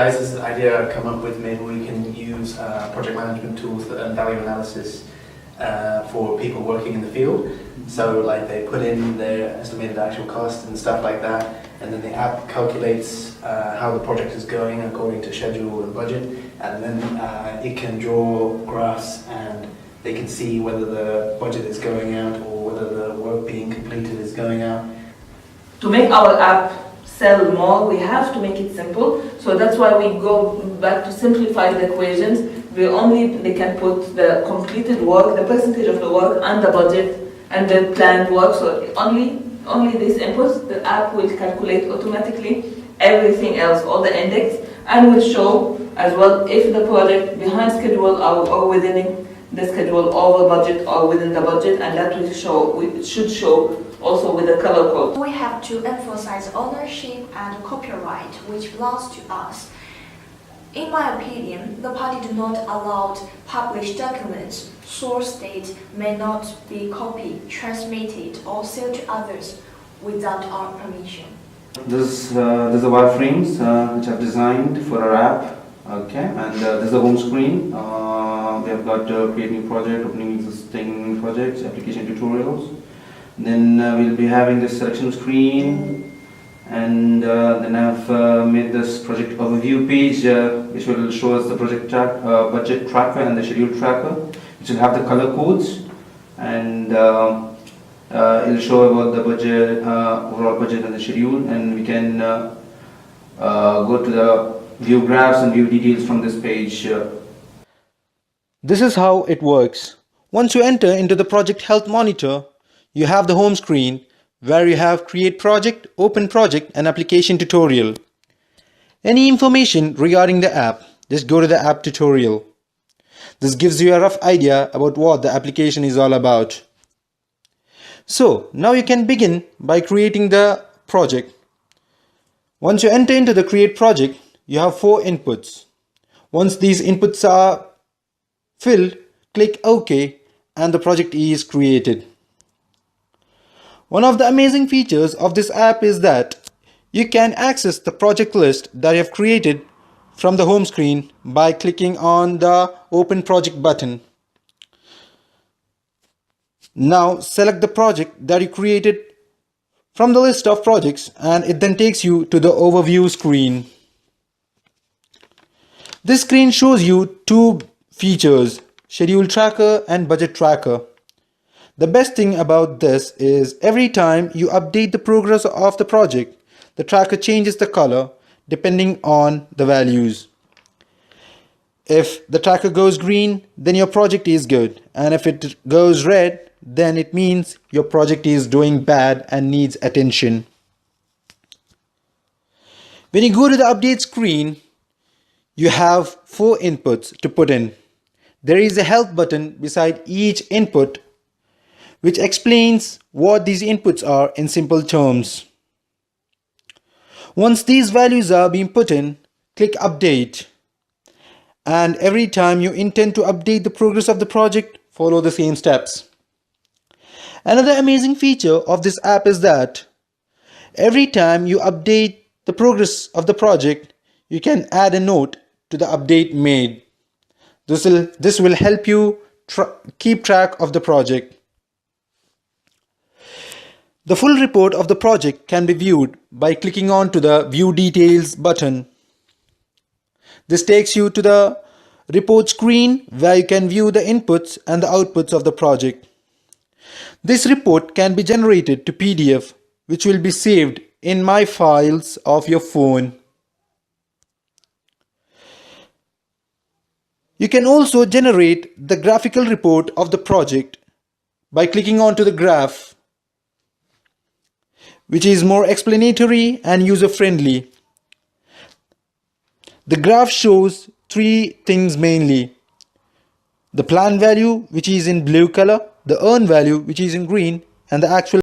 guys, this is an idea I come up with. Maybe we can use project management tools and value analysis for people working in the field. So like they put in their estimated actual cost and stuff like that, and then the app calculates how the project is going according to schedule and budget, and then it can draw graphs and they can see whether the budget is going out or whether the work being completed is going out. To make our app sell more, we have to make it simple. So that's why we go back to simplify the equations. They can put the completed work, the percentage of the work, and the budget and the planned work. So only these inputs, the app will calculate automatically everything else, all the index, and will show as well if the project behind schedule or within the schedule, over budget or within the budget, and that will show. It should show also with the color code. We have to emphasize ownership and copyright, which belongs to us. In my opinion, the party do not allow published documents. Source date may not be copied, transmitted, or sold to others without our permission. These are wireframes which I've designed for our app. Okay, and this is the home screen. We have got create new project, opening existing projects, application tutorials. Then we'll be having this selection screen, and then I've made this project overview page which will show us the project budget tracker and the schedule tracker, which will have the color codes, and it'll show about the budget, overall budget and the schedule, and we can go to the view graphs and view details from this page. This is how it works. Once you enter into the project health monitor, you have the home screen where you have create project, open project, and application tutorial. Any information regarding the app, just go to the app tutorial. This gives you a rough idea about what the application is all about. So now you can begin by creating the project. Once you enter into the create project, you have 4 inputs. Once these inputs are filled, click OK and the project is created. One of the amazing features of this app is that you can access the project list that you have created from the home screen by clicking on the Open Project button. Now select the project that you created from the list of projects, and it then takes you to the overview screen. This screen shows you 2 features, schedule tracker and budget tracker. The best thing about this is every time you update the progress of the project, the tracker changes the color depending on the values. If the tracker goes green, then your project is good, and if it goes red, then it means your project is doing bad and needs attention. When you go to the update screen, you have 4 inputs to put in. There is a help button beside each input which explains what these inputs are in simple terms. Once these values are being put in, click update, and every time you intend to update the progress of the project, follow the same steps. Another amazing feature of this app is that every time you update the progress of the project, you can add a note to the update made. This will help you keep track of the project. The full report of the project can be viewed by clicking on to the View Details button. This takes you to the report screen where you can view the inputs and the outputs of the project. This report can be generated to PDF, which will be saved in My Files of your phone. You can also generate the graphical report of the project by clicking on to the graph, which is more explanatory and user-friendly. The graph shows 3 things mainly: the plan value, which is in blue color, the earn value, which is in green, and the actual